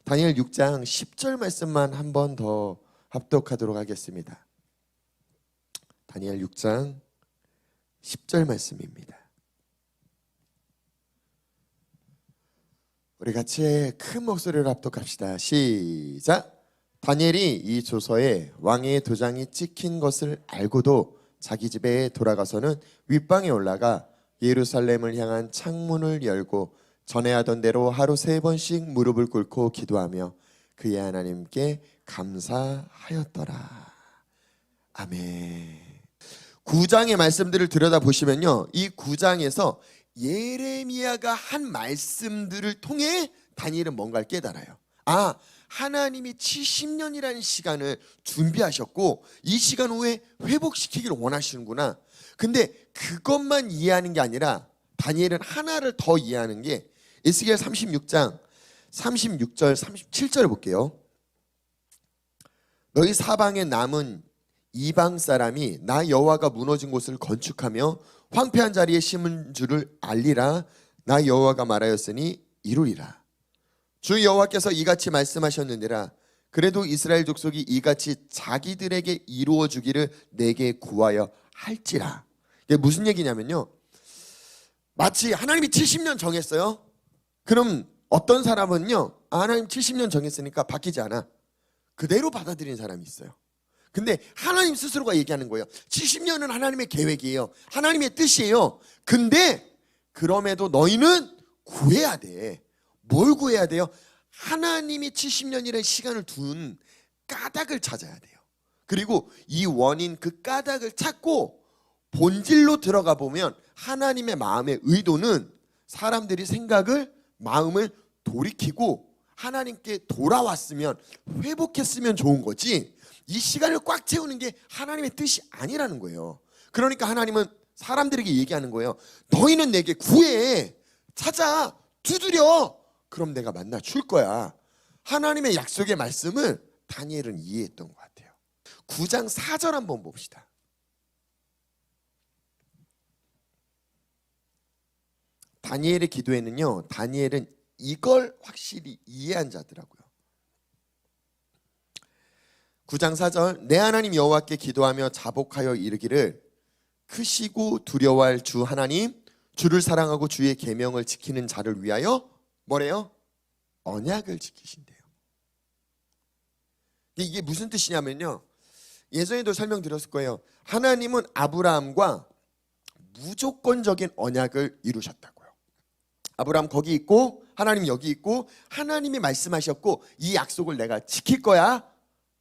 다니엘 6장 10절 말씀만 한 번 더 합독하도록 하겠습니다. 다니엘 6장 10절 말씀입니다. 우리 같이 큰 목소리로 합독합시다. 시작. 다니엘이 이 조서에 왕의 도장이 찍힌 것을 알고도 자기 집에 돌아가서는 윗방에 올라가 예루살렘을 향한 창문을 열고 전에 하던 대로 하루 3번씩 무릎을 꿇고 기도하며 그의 하나님께 감사하였더라. 아멘. 9장의 말씀들을 들여다보시면요, 이 9장에서 예레미야가 한 말씀들을 통해 다니엘은 뭔가를 깨달아요. 아, 하나님이 70년이라는 시간을 준비하셨고 이 시간 후에 회복시키기를 원하시는구나. 근데 그것만 이해하는 게 아니라 다니엘은 하나를 더 이해하는 게 에스겔 36장 36절 37절을 볼게요. 너희 사방에 남은 이방 사람이 나 여호와가 무너진 곳을 건축하며 황폐한 자리에 심은 줄을 알리라. 나 여호와가 말하였으니 이루리라. 주 여호와께서 이같이 말씀하셨느니라. 그래도 이스라엘 족속이 이같이 자기들에게 이루어 주기를 내게 구하여 할지라. 이게 무슨 얘기냐면요, 마치 하나님이 70년 정했어요. 그럼 어떤 사람은요, 하나님 70년 정했으니까 바뀌지 않아, 그대로 받아들이는 사람이 있어요. 근데 하나님 스스로가 얘기하는 거예요. 70년은 하나님의 계획이에요. 하나님의 뜻이에요. 근데 그럼에도 너희는 구해야 돼. 뭘 구해야 돼요? 하나님이 70년이라는 시간을 둔 까닭을 찾아야 돼요. 그리고 이 원인, 그 까닭을 찾고 본질로 들어가 보면 하나님의 마음의 의도는 사람들이 생각을, 마음을 돌이키고 하나님께 돌아왔으면, 회복했으면 좋은 거지, 이 시간을 꽉 채우는 게 하나님의 뜻이 아니라는 거예요. 그러니까 하나님은 사람들에게 얘기하는 거예요. 너희는 내게 구해, 찾아, 두드려. 그럼 내가 만나 줄 거야. 하나님의 약속의 말씀을 다니엘은 이해했던 것 같아요. 9장 4절 한번 봅시다. 다니엘의 기도에는요, 다니엘은 이걸 확실히 이해한 자더라고요. 9장 4절. 내 하나님 여호와께 기도하며 자복하여 이르기를 크시고 두려워할 주 하나님, 주를 사랑하고 주의 계명을 지키는 자를 위하여 뭐래요? 언약을 지키신대요. 이게 무슨 뜻이냐면요, 예전에도 설명드렸을 거예요. 하나님은 아브라함과 무조건적인 언약을 이루셨다고요. 아브라함 거기 있고 하나님 여기 있고 하나님이 말씀하셨고 이 약속을 내가 지킬 거야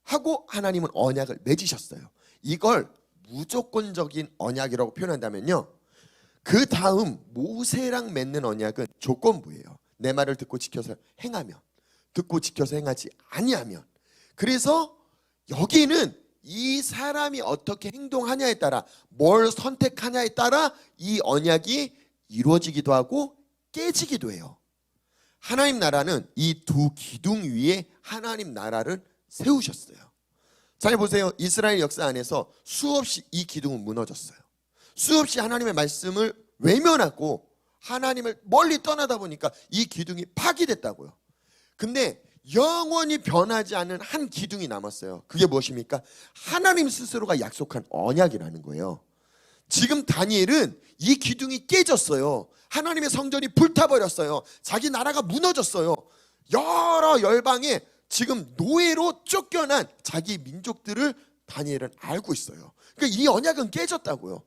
하고 하나님은 언약을 맺으셨어요. 이걸 무조건적인 언약이라고 표현한다면요, 그 다음 모세랑 맺는 언약은 조건부예요. 내 말을 듣고 지켜서 행하면, 듣고 지켜서 행하지 아니하면. 그래서 여기는 이 사람이 어떻게 행동하냐에 따라, 뭘 선택하냐에 따라 이 언약이 이루어지기도 하고 깨지기도 해요. 하나님 나라는 이 두 기둥 위에 하나님 나라를 세우셨어요. 잘 보세요. 이스라엘 역사 안에서 수없이 이 기둥은 무너졌어요. 수없이 하나님의 말씀을 외면하고 하나님을 멀리 떠나다 보니까 이 기둥이 파기됐다고요. 근데 영원히 변하지 않은 한 기둥이 남았어요. 그게 무엇입니까? 하나님 스스로가 약속한 언약이라는 거예요. 지금 다니엘은 이 기둥이 깨졌어요. 하나님의 성전이 불타버렸어요. 자기 나라가 무너졌어요. 여러 열방에 지금 노예로 쫓겨난 자기 민족들을 다니엘은 알고 있어요. 그러니까 이 언약은 깨졌다고요.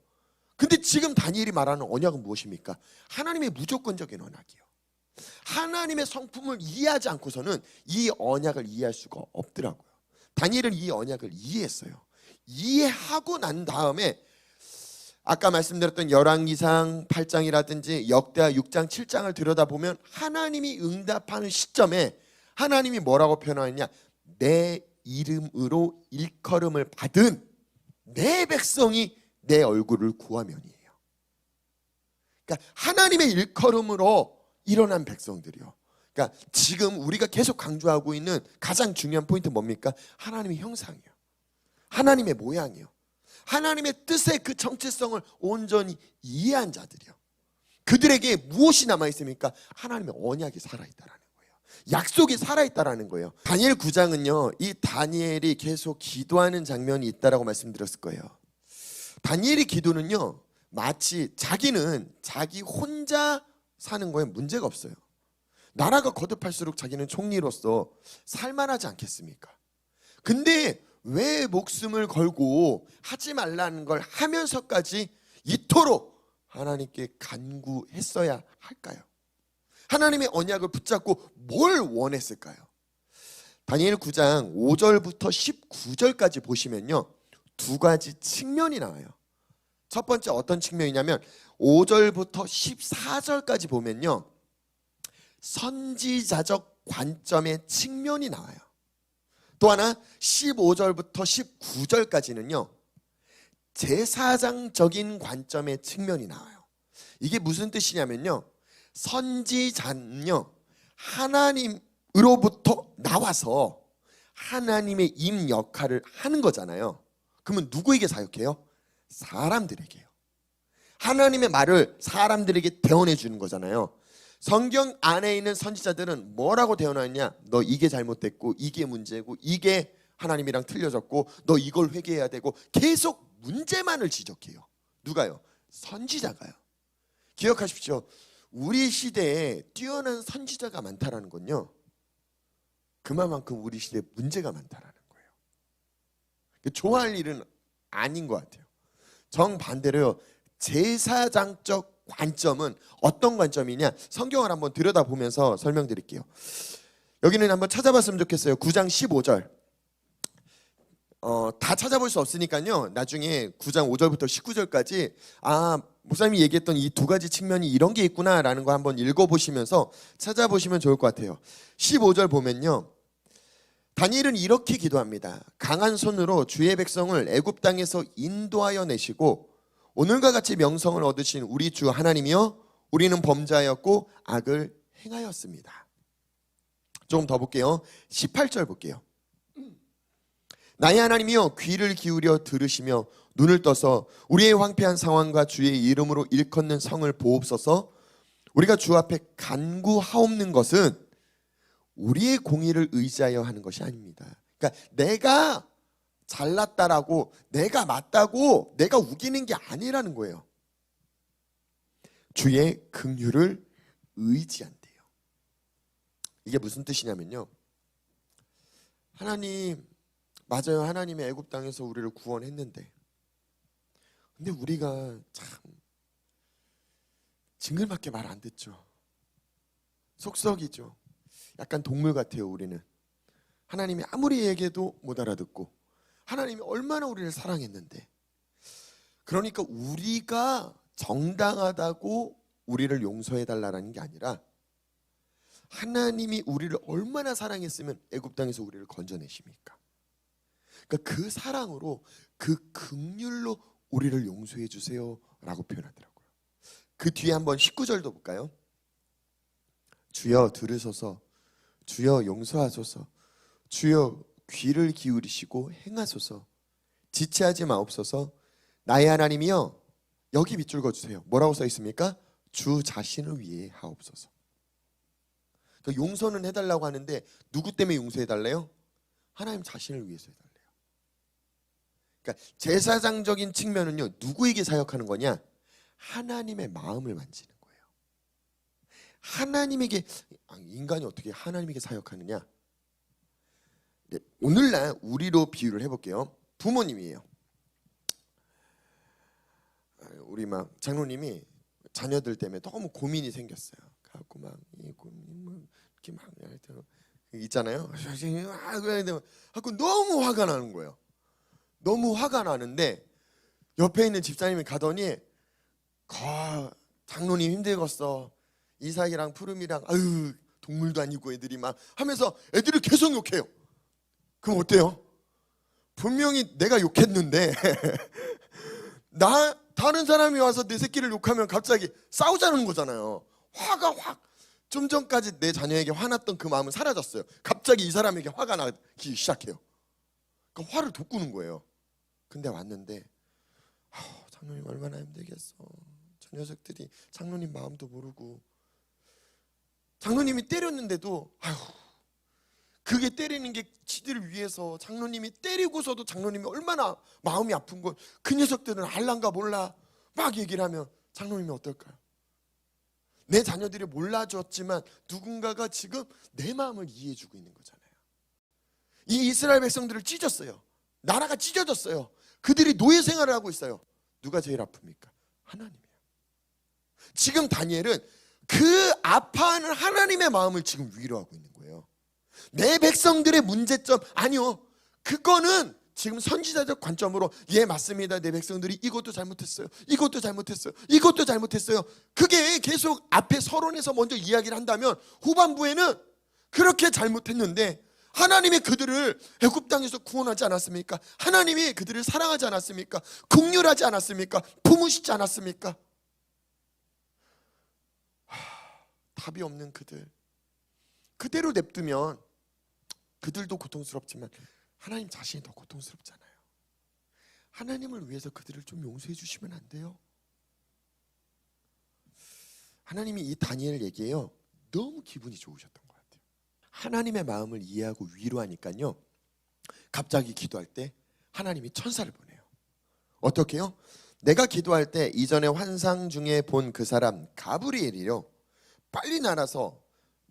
근데 지금 다니엘이 말하는 언약은 무엇입니까? 하나님의 무조건적인 언약이요. 하나님의 성품을 이해하지 않고서는 이 언약을 이해할 수가 없더라고요. 다니엘은 이 언약을 이해했어요. 이해하고 난 다음에 아까 말씀드렸던 열왕기상 8장이라든지 역대하 6장 7장을 들여다보면 하나님이 응답하는 시점에 하나님이 뭐라고 표현하느냐, 내 이름으로 일컬음을 받은 내 백성이 내 얼굴을 구하면이에요. 그러니까 하나님의 일컬음으로 일어난 백성들이요. 그러니까 지금 우리가 계속 강조하고 있는 가장 중요한 포인트 뭡니까? 하나님의 형상이요, 하나님의 모양이요, 하나님의 뜻의 그 정체성을 온전히 이해한 자들이요. 그들에게 무엇이 남아있습니까? 하나님의 언약이 살아있다라는 거예요. 약속이 살아있다라는 거예요. 다니엘 9장은요, 이 다니엘이 계속 기도하는 장면이 있다라고 말씀드렸을 거예요. 다니엘의 기도는요, 마치 자기는 자기 혼자 사는 거에 문제가 없어요. 나라가 거듭할수록 자기는 총리로서 살만하지 않겠습니까? 근데 왜 목숨을 걸고 하지 말라는 걸 하면서까지 이토록 하나님께 간구했어야 할까요? 하나님의 언약을 붙잡고 뭘 원했을까요? 다니엘 9장 5절부터 19절까지 보시면요, 두 가지 측면이 나와요. 첫 번째 어떤 측면이냐면 5절부터 14절까지 보면요, 선지자적 관점의 측면이 나와요. 또 하나 15절부터 19절까지는요, 제사장적인 관점의 측면이 나와요. 이게 무슨 뜻이냐면요, 선지자는요, 하나님으로부터 나와서 하나님의 임 역할을 하는 거잖아요. 그러면 누구에게 사역해요? 사람들에게요. 하나님의 말을 사람들에게 대언해 주는 거잖아요. 성경 안에 있는 선지자들은 뭐라고 대언하느냐? 너 이게 잘못됐고, 이게 문제고, 이게 하나님이랑 틀려졌고, 너 이걸 회개해야 되고, 계속 문제만을 지적해요. 누가요? 선지자가요. 기억하십시오. 우리 시대에 뛰어난 선지자가 많다라는 건요, 그만큼 우리 시대에 문제가 많다라는 거예요. 좋아할 일은 아닌 것 같아요. 정반대로요, 제사장적 관점은 어떤 관점이냐, 성경을 한번 들여다보면서 설명드릴게요. 여기는 한번 찾아봤으면 좋겠어요. 9장 15절. 다 찾아볼 수 없으니까요, 나중에 9장 5절부터 19절까지 목사님이 얘기했던 이 두 가지 측면이 이런 게 있구나라는 거 한번 읽어보시면서 찾아보시면 좋을 것 같아요. 15절 보면요, 다니엘은 이렇게 기도합니다. 강한 손으로 주의 백성을 애굽 땅에서 인도하여 내시고 오늘과 같이 명성을 얻으신 우리 주 하나님이여, 우리는 범죄하였고 악을 행하였습니다. 조금 더 볼게요. 18절 볼게요. 나의 하나님이여, 귀를 기울여 들으시며 눈을 떠서 우리의 황폐한 상황과 주의 이름으로 일컫는 성을 보옵소서. 우리가 주 앞에 간구하옵는 것은 우리의 공의를 의지하여 하는 것이 아닙니다. 그러니까 내가 잘났다라고, 내가 맞다고 내가 우기는 게 아니라는 거예요. 주의 긍휼을 의지한대요. 이게 무슨 뜻이냐면요, 하나님, 맞아요, 하나님이 애굽 땅에서 우리를 구원했는데, 근데 우리가 참 징글맞게 말 안 듣죠. 속썩이죠. 약간 동물 같아요. 우리는 하나님이 아무리 얘기해도 못 알아듣고, 하나님이 얼마나 우리를 사랑했는데, 그러니까 우리가 정당하다고 우리를 용서해 달라는 게 아니라, 하나님이 우리를 얼마나 사랑했으면 애굽 땅에서 우리를 건져내십니까? 그러니까 그 사랑으로, 그 긍휼로 우리를 용서해 주세요라고 표현하더라고요. 그 뒤에 한번 19절도 볼까요? 주여 들으소서, 주여 용서하소서, 주여 귀를 기울이시고 행하소서, 지체하지 마옵소서. 나의 하나님이여, 여기 밑줄 그어주세요. 뭐라고 써 있습니까? 주 자신을 위해 하옵소서. 그러니까 용서는 해달라고 하는데 누구 때문에 용서해달래요? 하나님 자신을 위해서 해달래요. 그러니까 제사장적인 측면은요, 누구에게 사역하는 거냐? 하나님의 마음을 만지는 거예요. 하나님에게, 인간이 어떻게 하나님에게 사역하느냐? 네, 오늘날 우리로 비유를 해볼게요. 부모님이에요. 우리 막 장로님이 자녀들 때문에 너무 고민이 생겼어요. 갖고 막 이 고민 이렇게 막 있잖아요. 갖고 너무 화가 나는 거예요. 너무 화가 나는데 옆에 있는 집사님이 가더니, 장로님 힘들겠어. 이삭이랑 푸름이랑 아유 동물도 아니고 애들이 막 하면서 애들이 계속 욕해요. 그럼 어때요? 분명히 내가 욕했는데 다른 사람이 와서 내 새끼를 욕하면 갑자기 싸우자는 거잖아요. 화가 확, 좀 전까지 내 자녀에게 화났던 그 마음은 사라졌어요. 갑자기 이 사람에게 화가 나기 시작해요. 그러니까 화를 돋구는 거예요. 근데 왔는데, 장로님 얼마나 힘들겠어. 저 녀석들이 장로님 마음도 모르고 장로님이 때렸는데도 그게 때리는 게 지들을 위해서 장로님이 때리고서도 장로님이 얼마나 마음이 아픈 걸 그 녀석들은 알란가 몰라 막 얘기를 하면 장로님이 어떨까요? 내 자녀들이 몰라줬지만 누군가가 지금 내 마음을 이해해주고 있는 거잖아요. 이 이스라엘 백성들을 찢었어요. 나라가 찢어졌어요. 그들이 노예 생활을 하고 있어요. 누가 제일 아픕니까? 하나님이에요. 지금 다니엘은 그 아파하는 하나님의 마음을 지금 위로하고 있는 거예요. 내 백성들의 문제점 아니요, 그거는 지금 선지자적 관점으로 맞습니다. 내 백성들이 이것도 잘못했어요, 이것도 잘못했어요, 이것도 잘못했어요. 그게 계속 앞에 서론에서 먼저 이야기를 한다면 후반부에는 그렇게 잘못했는데 하나님이 그들을 애굽 땅에서 구원하지 않았습니까? 하나님이 그들을 사랑하지 않았습니까? 긍휼하지 않았습니까? 품으시지 않았습니까? 답이 없는 그들, 그대로 냅두면 그들도 고통스럽지만 하나님 자신이 더 고통스럽잖아요. 하나님을 위해서 그들을 좀 용서해 주시면 안 돼요? 하나님이 이 다니엘에게요 너무 기분이 좋으셨던 것 같아요. 하나님의 마음을 이해하고 위로하니까요 갑자기 기도할 때 하나님이 천사를 보내요. 어떻게요? 내가 기도할 때 이전에 환상 중에 본 그 사람 가브리엘이요 빨리 날아서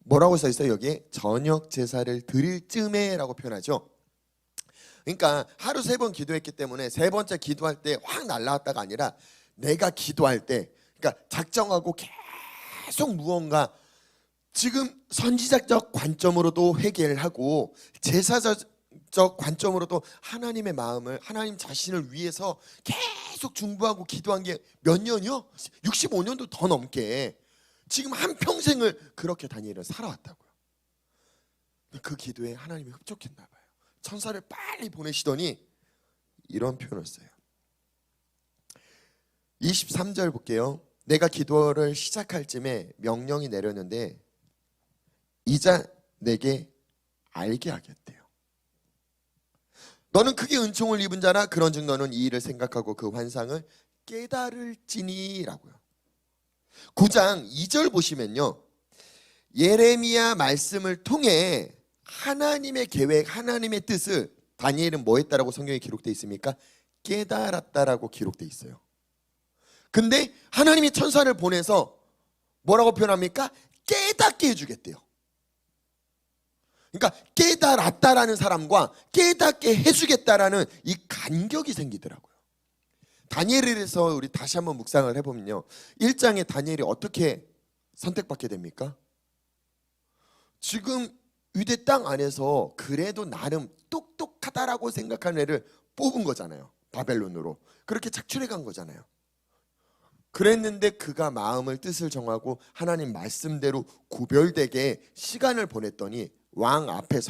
뭐라고 써 있어요? 여기에 저녁 제사를 드릴 쯤에 라고 표현하죠. 그러니까 하루 3번 기도했기 때문에 3번째 기도할 때 확 날아왔다가 아니라 내가 기도할 때, 그러니까 작정하고 계속 무언가 지금 선지자적 관점으로도 회개를 하고 제사적 관점으로도 하나님의 마음을, 하나님 자신을 위해서 계속 중보하고 기도한 게 몇 년이요? 65년도 더 넘게 지금 한평생을 그렇게 다니엘은 살아왔다고요. 그 기도에 하나님이 흡족했나 봐요. 천사를 빨리 보내시더니 이런 표현을 써요. 23절 볼게요. 내가 기도를 시작할 쯤에 명령이 내렸는데 이자 내게 알게 하겠대요. 너는 크게 은총을 입은 자라 그런즉 너는 이 일을 생각하고 그 환상을 깨달을지니 라고요. 9장 2절 보시면요 예레미야 말씀을 통해 하나님의 계획, 하나님의 뜻을 다니엘은 뭐 했다라고 성경에 기록되어 있습니까? 깨달았다라고 기록되어 있어요. 근데 하나님이 천사를 보내서 뭐라고 표현합니까? 깨닫게 해주겠대요. 그러니까 깨달았다라는 사람과 깨닫게 해주겠다라는 이 간격이 생기더라고요. 다니엘에 대해서 우리 다시 한번 묵상을 해보면요 1장에 다니엘이 어떻게 선택받게 됩니까? 지금 유대 땅 안에서 그래도 나름 똑똑하다라고 생각하는 애를 뽑은 거잖아요. 바벨론으로 그렇게 착출해 간 거잖아요. 그랬는데 그가 마음을 뜻을 정하고 하나님 말씀대로 구별되게 시간을 보냈더니 왕 앞에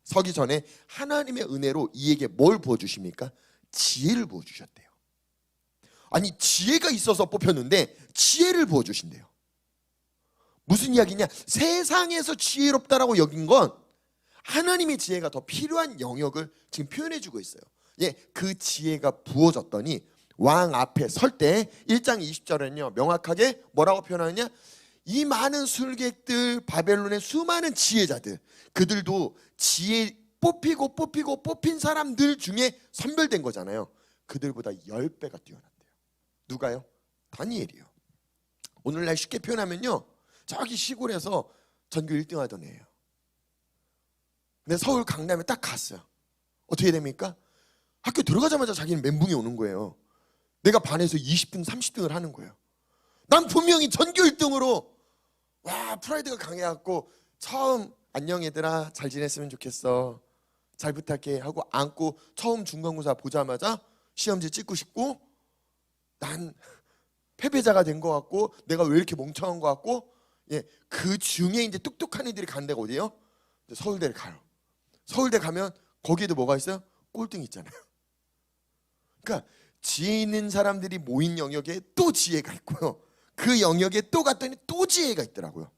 서기 전에 하나님의 은혜로 이에게 뭘 부어주십니까? 지혜를 부어주셨대요. 아니 지혜가 있어서 뽑혔는데 지혜를 부어주신대요. 무슨 이야기냐? 세상에서 지혜롭다라고 여긴 건 하나님의 지혜가 더 필요한 영역을 지금 표현해주고 있어요. 그 지혜가 부어졌더니 왕 앞에 설 때 1장 20절에는요 명확하게 뭐라고 표현하느냐? 이 많은 술객들, 바벨론의 수많은 지혜자들, 그들도 지혜 뽑힌 사람들 중에 선별된 거잖아요. 그들보다 10배가 뛰어났대요. 누가요? 다니엘이요. 오늘날 쉽게 표현하면요 저기 시골에서 전교 1등 하던 애예요. 근데 서울 강남에 딱 갔어요. 어떻게 됩니까? 학교 들어가자마자 자기는 멘붕이 오는 거예요. 내가 반에서 20등 30등을 하는 거예요. 난 분명히 전교 1등으로 와 프라이드가 강해갖고 처음 안녕 얘들아 잘 지냈으면 좋겠어 잘 부탁해 하고 안고 처음 중간고사 보자마자 시험지 찍고 싶고 난 패배자가 된 것 같고 내가 왜 이렇게 멍청한 것 같고 그 중에 이제 똑똑한 애들이 가는 데가 어디예요? 서울대를 가요. 서울대 가면 거기에도 뭐가 있어요? 꼴등 있잖아요. 그러니까 지혜 있는 사람들이 모인 영역에 또 지혜가 있고요. 그 영역에 또 갔더니 또 지혜가 있더라고요.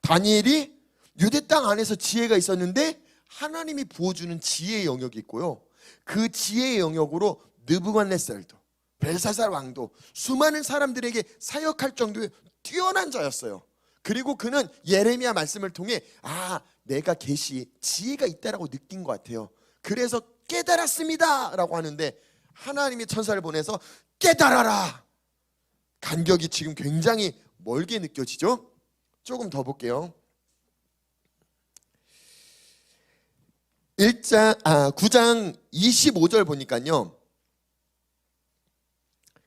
다니엘이 유대 땅 안에서 지혜가 있었는데 하나님이 부어주는 지혜의 영역이 있고요. 그 지혜의 영역으로 느부갓네살도 벨사살 왕도 수많은 사람들에게 사역할 정도의 뛰어난 자였어요. 그리고 그는 예레미야 말씀을 통해 내가 계시 지혜가 있다라고 느낀 것 같아요. 그래서 깨달았습니다 라고 하는데, 하나님이 천사를 보내서 깨달아라. 간격이 지금 굉장히 멀게 느껴지죠? 조금 더 볼게요. 9장 25절 보니까요,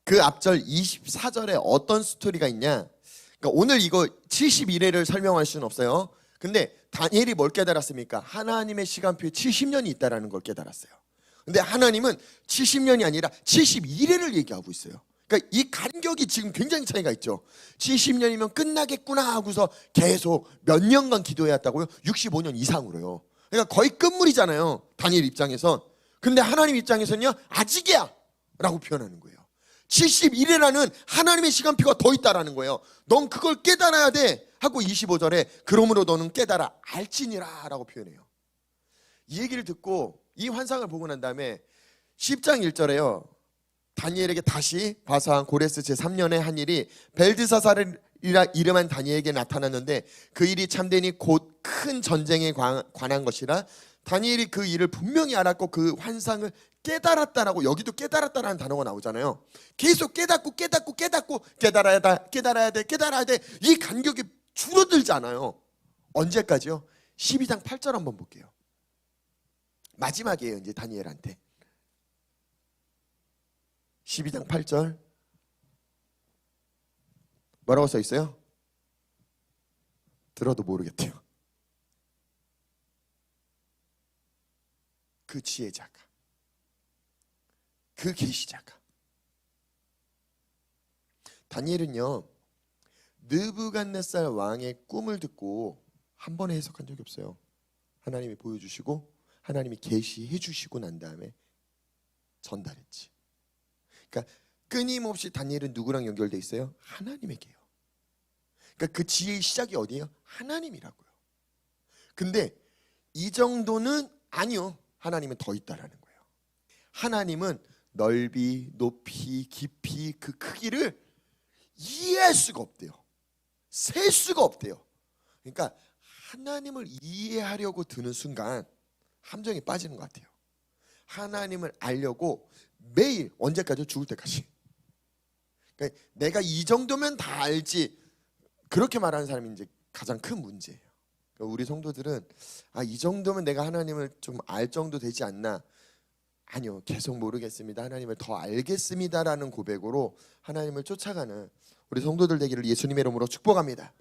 그 앞절 24절에 어떤 스토리가 있냐. 그러니까 오늘 이거 71회를 설명할 수는 없어요. 근데 다니엘이 뭘 깨달았습니까? 하나님의 시간표에 70년이 있다는 걸 깨달았어요. 근데 하나님은 70년이 아니라 71회를 얘기하고 있어요. 그러니까 이 간격이 지금 굉장히 차이가 있죠. 70년이면 끝나겠구나 하고서 계속 몇 년간 기도해왔다고요? 65년 이상으로요. 그러니까 거의 끝물이잖아요, 다니엘 입장에선. 근데 하나님 입장에서는요, 아직이야 라고 표현하는 거예요. 71회라는 하나님의 시간표가 더 있다라는 거예요. 넌 그걸 깨달아야 돼 하고 25절에 그러므로 너는 깨달아 알지니라 라고 표현해요. 이 얘기를 듣고 이 환상을 보고 난 다음에 10장 1절에요, 다니엘에게 다시 과사한 고레스 제3년의 한 일이 벨드사살이라 이름한 다니엘에게 나타났는데 그 일이 참되니 곧 큰 전쟁에 관한 것이라. 다니엘이 그 일을 분명히 알았고 그 환상을 깨달았다라고, 여기도 깨달았다라는 단어가 나오잖아요. 계속 깨닫고 깨달아야 돼. 이 간격이 줄어들지 않아요. 언제까지요? 12장 8절 한번 볼게요. 마지막이에요, 이제 다니엘한테. 12장 8절 뭐라고 써 있어요? 들어도 모르겠대요. 그 지혜자가, 그 계시자가. 다니엘은요, 느부갓네살 왕의 꿈을 듣고 한 번에 해석한 적이 없어요. 하나님이 보여주시고 하나님이 계시해 주시고 난 다음에 전달했지. 그러니까 끊임없이 다니엘은 누구랑 연결돼 있어요? 하나님에게요. 그러니까 그 지혜의 시작이 어디예요? 하나님이라고요. 근데 이 정도는 아니요. 하나님은 더 있다라는 거예요. 하나님은 넓이, 높이, 깊이, 그 크기를 이해할 수가 없대요. 셀 수가 없대요. 그러니까 하나님을 이해하려고 드는 순간 함정에 빠지는 것 같아요. 하나님을 알려고 매일, 언제까지? 죽을 때까지. 그러니까 내가 이 정도면 다 알지, 그렇게 말하는 사람이 이제 가장 큰 문제예요. 그러니까 우리 성도들은 이 정도면 내가 하나님을 좀 알 정도 되지 않나. 아니요, 계속 모르겠습니다, 하나님을 더 알겠습니다라는 고백으로 하나님을 쫓아가는 우리 성도들 되기를 예수님의 이름으로 축복합니다.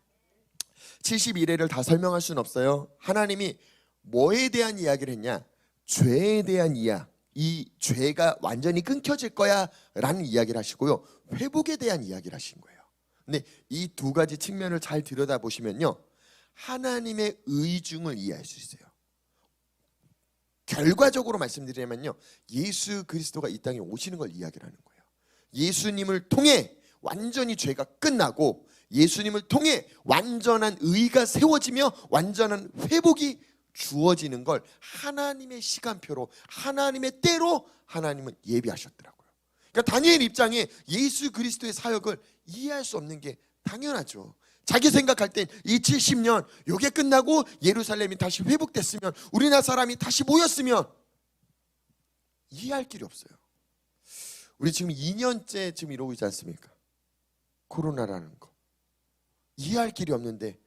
71회를 다 설명할 수는 없어요. 하나님이 뭐에 대한 이야기를 했냐? 죄에 대한 이 죄가 완전히 끊겨질 거야 라는 이야기를 하시고요, 회복에 대한 이야기를 하신 거예요. 근데 이 두 가지 측면을 잘 들여다보시면요, 하나님의 의중을 이해할 수 있어요. 결과적으로 말씀드리면요, 예수 그리스도가 이 땅에 오시는 걸 이야기를 하는 거예요. 예수님을 통해 완전히 죄가 끝나고 예수님을 통해 완전한 의가 세워지며 완전한 회복이 주어지는 걸 하나님의 시간표로, 하나님의 때로 하나님은 예비하셨더라고요. 그러니까 다니엘 입장에 예수 그리스도의 사역을 이해할 수 없는 게 당연하죠. 자기 생각할 땐 이 70년 요게 끝나고 예루살렘이 다시 회복됐으면, 우리나라 사람이 다시 모였으면, 이해할 길이 없어요. 우리 지금 2년째 지금 이러고 있지 않습니까? 코로나라는 거 이해할 길이 없는데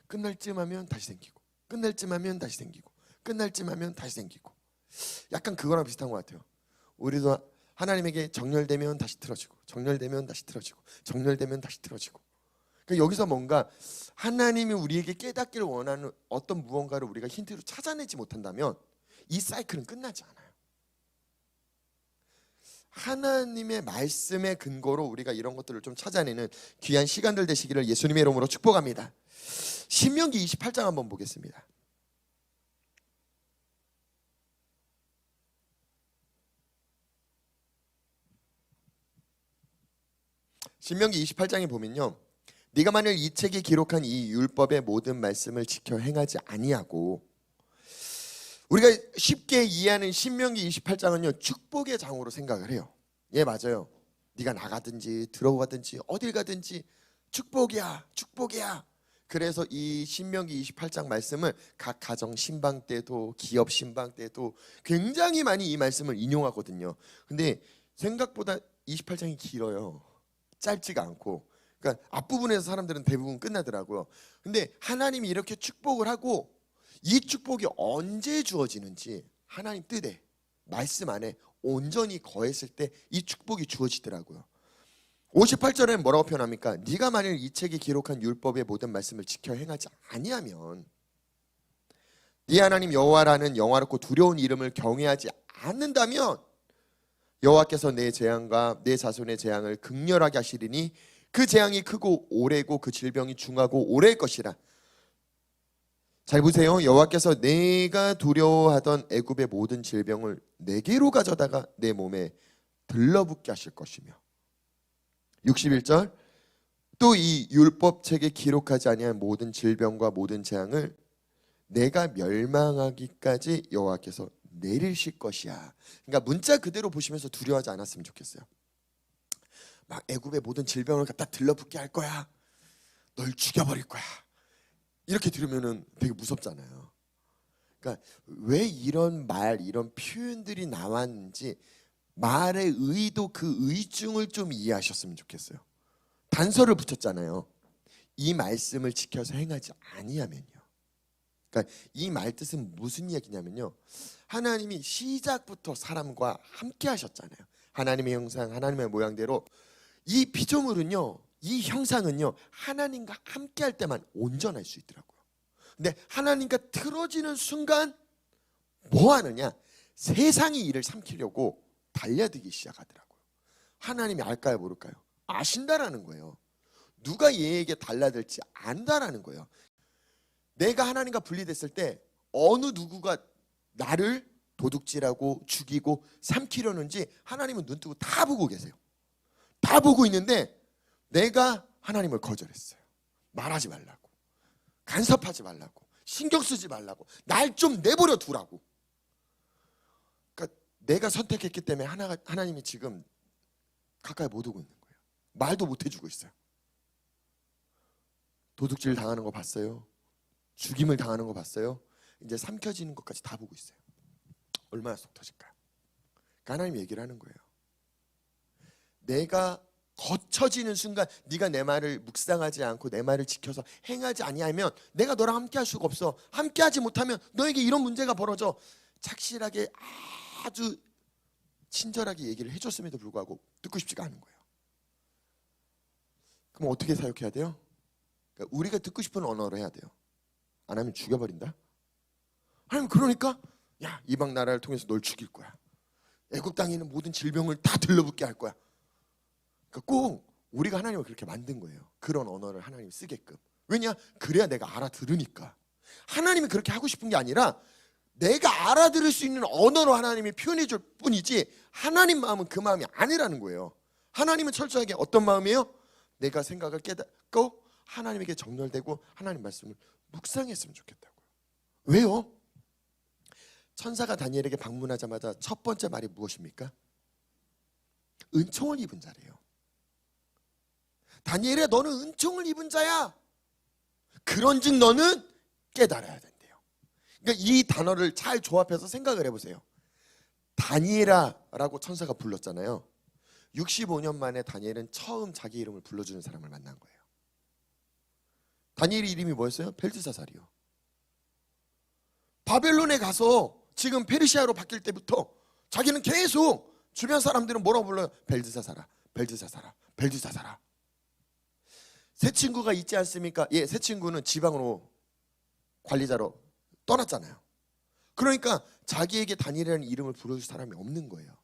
끝날 쯤 하면 다시 생기고, 끝날 쯤 하면 다시 생기고, 끝날 쯤 하면 다시 생기고. 약간 그거랑 비슷한 것 같아요. 우리도 하나님에게 정렬되면 다시 틀어지고, 정렬되면 다시 틀어지고, 정렬되면 다시 틀어지고. 그러니까 여기서 뭔가 하나님이 우리에게 깨닫기를 원하는 어떤 무언가를 우리가 힌트로 찾아내지 못한다면 이 사이클은 끝나지 않아요. 하나님의 말씀의 근거로 우리가 이런 것들을 좀 찾아내는 귀한 시간들 되시기를 예수님의 이름으로 축복합니다. 신명기 28장 한번 보겠습니다. 신명기 28장에 보면요, 네가 만일 이 책에 기록한 이 율법의 모든 말씀을 지켜 행하지 아니하고, 우리가 쉽게 이해하는 신명기 28장은요 축복의 장으로 생각을 해요. 예, 맞아요. 네가 나가든지 들어가든지 어딜 가든지 축복이야, 축복이야. 그래서 이 신명기 28장 말씀을 각 가정 신방 때도 기업 신방 때도 굉장히 많이 이 말씀을 인용하거든요. 근데 생각보다 28장이 길어요. 짧지가 않고. 그러니까 앞부분에서 사람들은 대부분 끝나더라고요. 근데 하나님이 이렇게 축복을 하고 이 축복이 언제 주어지는지 하나님 뜻에 말씀 안에 온전히 거했을 때 이 축복이 주어지더라고요. 58절에는 뭐라고 표현합니까? 네가 만일 이 책에 기록한 율법의 모든 말씀을 지켜 행하지 아니하면 네 하나님 여호와라는 영화롭고 두려운 이름을 경외하지 않는다면 여호와께서 내 재앙과 내 자손의 재앙을 극렬하게 하시리니 그 재앙이 크고 오래고 그 질병이 중하고 오래일 것이라. 잘 보세요. 여호와께서 내가 두려워하던 애굽의 모든 질병을 내게로 가져다가 내 몸에 들러붙게 하실 것이며 61절 또 이 율법책에 기록하지 아니한 모든 질병과 모든 재앙을 내가 멸망하기까지 여호와께서 내리실 것이야. 그러니까 문자 그대로 보시면서 두려워하지 않았으면 좋겠어요. 막 애굽의 모든 질병을 갖다 들러붙게 할 거야. 널 죽여버릴 거야. 이렇게 들으면은 되게 무섭잖아요. 그러니까 왜 이런 말, 이런 표현들이 나왔는지 말의 의도, 그 의중을 좀 이해하셨으면 좋겠어요. 단서를 붙였잖아요. 이 말씀을 지켜서 행하지 아니하면요. 그러니까 이 말 뜻은 무슨 이야기냐면요. 하나님이 시작부터 사람과 함께 하셨잖아요. 하나님의 형상, 하나님의 모양대로 이 피조물은요, 이 형상은요, 하나님과 함께 할 때만 온전할 수 있더라고요. 근데 하나님과 틀어지는 순간 뭐 하느냐? 세상이 이를 삼키려고 달려들기 시작하더라고요. 하나님이 알까요, 모를까요? 아신다라는 거예요. 누가 얘에게 달라들지 안다라는 거예요. 내가 하나님과 분리됐을 때 어느 누구가 나를 도둑질하고 죽이고 삼키려는지 하나님은 눈 뜨고 다 보고 계세요. 다 보고 있는데 내가 하나님을 거절했어요. 말하지 말라고, 간섭하지 말라고, 신경 쓰지 말라고, 날 좀 내버려 두라고. 그러니까 내가 선택했기 때문에 하나님이 지금 가까이 못 오고 있는 거예요. 말도 못 해주고 있어요. 도둑질 당하는 거 봤어요? 죽임을 당하는 거 봤어요? 이제 삼켜지는 것까지 다 보고 있어요. 얼마나 속 터질까요? 그러니까 하나님이 얘기를 하는 거예요. 내가 거쳐지는 순간 네가 내 말을 묵상하지 않고 내 말을 지켜서 행하지 아니하면 내가 너랑 함께 할 수가 없어. 함께 하지 못하면 너에게 이런 문제가 벌어져. 착실하게 아주 친절하게 얘기를 해줬음에도 불구하고 듣고 싶지가 않은 거예요. 그럼 어떻게 사역해야 돼요? 그러니까 우리가 듣고 싶은 언어로 해야 돼요. 안 하면 죽여버린다. 하나님 그러니까 야, 이방 나라를 통해서 널 죽일 거야. 애굽 땅에 있는 모든 질병을 다 들러붙게 할 거야. 그러니까 꼭 우리가 하나님을 그렇게 만든 거예요. 그런 언어를 하나님이 쓰게끔. 왜냐? 그래야 내가 알아들으니까. 하나님이 그렇게 하고 싶은 게 아니라 내가 알아들을 수 있는 언어로 하나님이 표현해 줄 뿐이지 하나님 마음은 그 마음이 아니라는 거예요. 하나님은 철저하게 어떤 마음이에요? 내가 생각을 깨닫고 하나님에게 정렬되고 하나님 말씀을 묵상했으면 좋겠다고요. 왜요? 천사가 다니엘에게 방문하자마자 첫 번째 말이 무엇입니까? 은총을 입은 자래요. 다니엘아, 너는 은총을 입은 자야. 그런즉 너는 깨달아야 된대요. 그러니까 이 단어를 잘 조합해서 생각을 해보세요. 다니엘아라고 천사가 불렀잖아요. 65년 만에 다니엘은 처음 자기 이름을 불러주는 사람을 만난 거예요. 다니엘의 이름이 뭐였어요? 벨드사살이요. 바벨론에 가서 지금 페르시아로 바뀔 때부터 자기는 계속 주변 사람들은 뭐라고 불러요? 벨드사살아, 벨드사살아, 벨드사살아. 새 친구가 있지 않습니까? 예, 새 친구는 지방으로 관리자로 떠났잖아요. 그러니까 자기에게 다니엘이라는 이름을 부르줄 사람이 없는 거예요.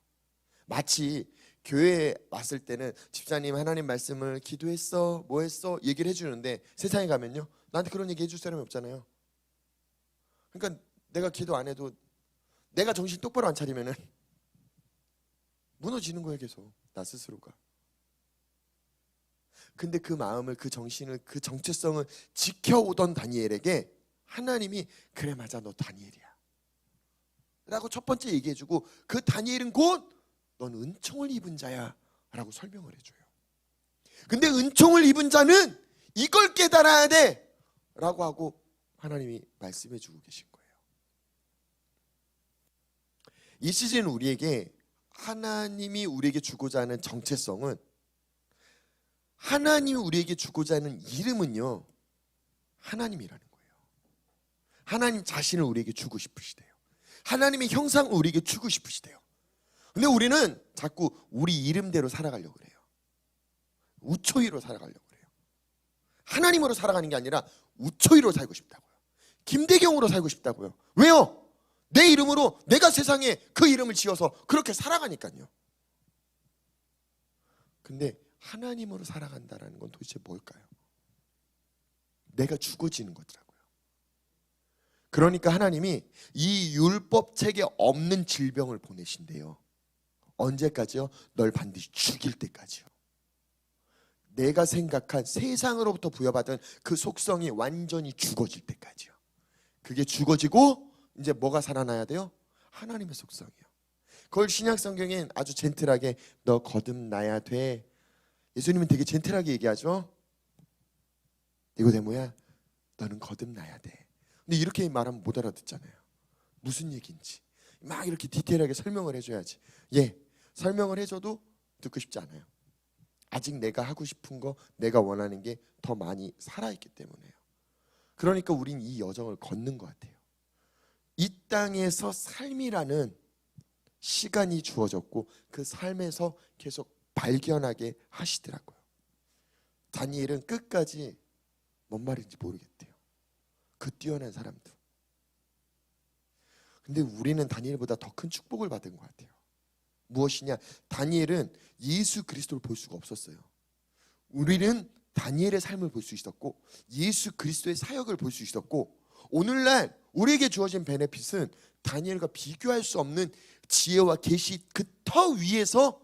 마치 교회에 왔을 때는 집사님 하나님 말씀을 기도했어, 뭐 했어 얘기를 해주는데 세상에 가면요 나한테 그런 얘기 해줄 사람이 없잖아요. 그러니까 내가 기도 안 해도 내가 정신 똑바로 안 차리면은 무너지는 거예요. 계속 나 스스로가. 근데 그 마음을, 그 정신을, 그 정체성을 지켜오던 다니엘에게 하나님이 그래 맞아 너 다니엘이야 라고 첫 번째 얘기해주고 그 다니엘은 곧 넌 은총을 입은 자야 라고 설명을 해줘요. 근데 은총을 입은 자는 이걸 깨달아야 돼. 라고 하고 하나님이 말씀해 주고 계신 거예요. 이 시즌 우리에게 하나님이 우리에게 주고자 하는 정체성은, 하나님이 우리에게 주고자 하는 이름은요, 하나님이라는 거예요. 하나님 자신을 우리에게 주고 싶으시대요. 하나님의 형상을 우리에게 주고 싶으시대요. 근데 우리는 자꾸 우리 이름대로 살아가려고 그래요. 우초이로 살아가려고 그래요. 하나님으로 살아가는 게 아니라 우초이로 살고 싶다고요. 김대경으로 살고 싶다고요. 왜요? 내 이름으로 내가 세상에 그 이름을 지어서 그렇게 살아가니까요. 근데 하나님으로 살아간다는 건 도대체 뭘까요? 내가 죽어지는 거더라고요. 그러니까 하나님이 이 율법책에 없는 질병을 보내신대요. 언제까지요? 널 반드시 죽일 때까지요. 내가 생각한 세상으로부터 부여받은 그 속성이 완전히 죽어질 때까지요. 그게 죽어지고 이제 뭐가 살아나야 돼요? 하나님의 속성이요. 그걸 신약 성경엔 아주 젠틀하게 너 거듭나야 돼. 예수님은 되게 젠틀하게 얘기하죠. 니고데모야, 너는 거듭나야 돼. 근데 이렇게 말하면 못 알아듣잖아요. 무슨 얘기인지 막 이렇게 디테일하게 설명을 해줘야지. 설명을 해줘도 듣고 싶지 않아요. 아직 내가 하고 싶은 거, 내가 원하는 게 더 많이 살아있기 때문에요. 그러니까 우린 이 여정을 걷는 것 같아요. 이 땅에서 삶이라는 시간이 주어졌고 그 삶에서 계속 발견하게 하시더라고요. 다니엘은 끝까지 뭔 말인지 모르겠대요. 그 뛰어난 사람도. 근데 우리는 다니엘보다 더 큰 축복을 받은 것 같아요. 무엇이냐? 다니엘은 예수 그리스도를 볼 수가 없었어요. 우리는 다니엘의 삶을 볼 수 있었고 예수 그리스도의 사역을 볼 수 있었고, 오늘날 우리에게 주어진 베네핏은 다니엘과 비교할 수 없는 지혜와 계시 그 터 위에서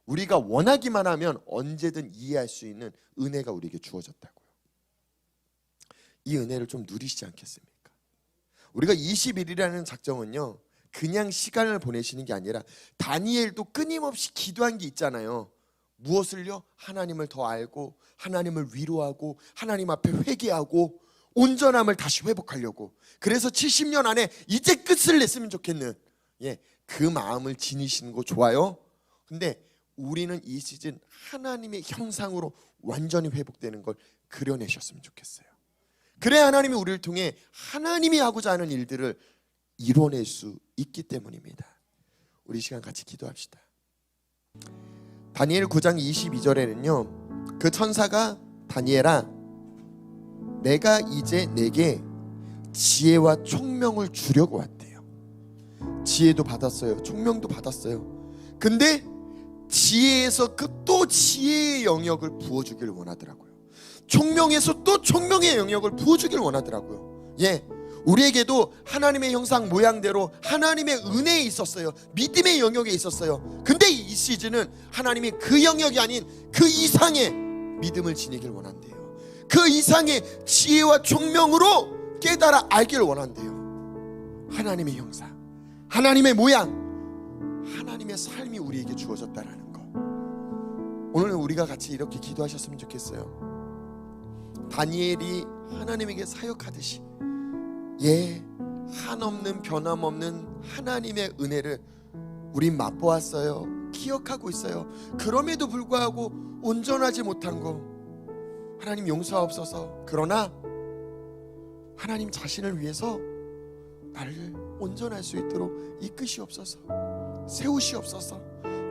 우리가 원하기만 하면 언제든 이해할 수 있는 은혜가 우리에게 주어졌다고요. 이 은혜를 좀 누리시지 않겠습니까? 우리가 20일이라는 작정은요, 그냥 시간을 보내시는 게 아니라 다니엘도 끊임없이 기도한 게 있잖아요. 무엇을요? 하나님을 더 알고 하나님을 위로하고 하나님 앞에 회개하고 온전함을 다시 회복하려고. 그래서 70년 안에 이제 끝을 냈으면 좋겠는 그 마음을 지니시는 거 좋아요. 근데 우리는 이 시즌 하나님의 형상으로 완전히 회복되는 걸 그려내셨으면 좋겠어요. 그래야 하나님이 우리를 통해 하나님이 하고자 하는 일들을 이뤄낼 수 있기 때문입니다. 우리 시간 같이 기도합시다. 다니엘 9장 22절에는요, 그 천사가 다니엘아, 내가 이제 내게 지혜와 총명을 주려고 왔대요. 지혜도 받았어요. 총명도 받았어요. 근데 지혜에서 그 또 지혜의 영역을 부어주길 원하더라고요. 총명에서 또 총명의 영역을 부어주길 원하더라고요. 우리에게도 하나님의 형상 모양대로 하나님의 은혜에 있었어요. 믿음의 영역에 있었어요. 근데 이 시즌은 하나님이 그 영역이 아닌 그 이상의 믿음을 지니길 원한대요. 그 이상의 지혜와 총명으로 깨달아 알길 원한대요. 하나님의 형상, 하나님의 모양, 하나님의 삶이 우리에게 주어졌다라는 거. 오늘 우리가 같이 이렇게 기도하셨으면 좋겠어요. 다니엘이 하나님에게 사역하듯이 한없는 변함없는 하나님의 은혜를 우린 맛보았어요. 기억하고 있어요. 그럼에도 불구하고 온전하지 못한 거 하나님 용서하옵소서. 그러나 하나님 자신을 위해서 나를 온전할 수 있도록 이끄시옵소서. 세우시옵소서.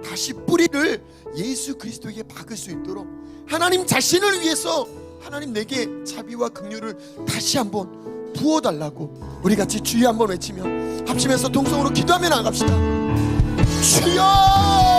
다시 뿌리를 예수 그리스도에게 박을 수 있도록 하나님 자신을 위해서 하나님 내게 자비와 긍휼을 다시 한번 부어달라고 우리 같이 주여 한번 외치며 합심해서 동성으로 기도하며 나갑시다. 주여!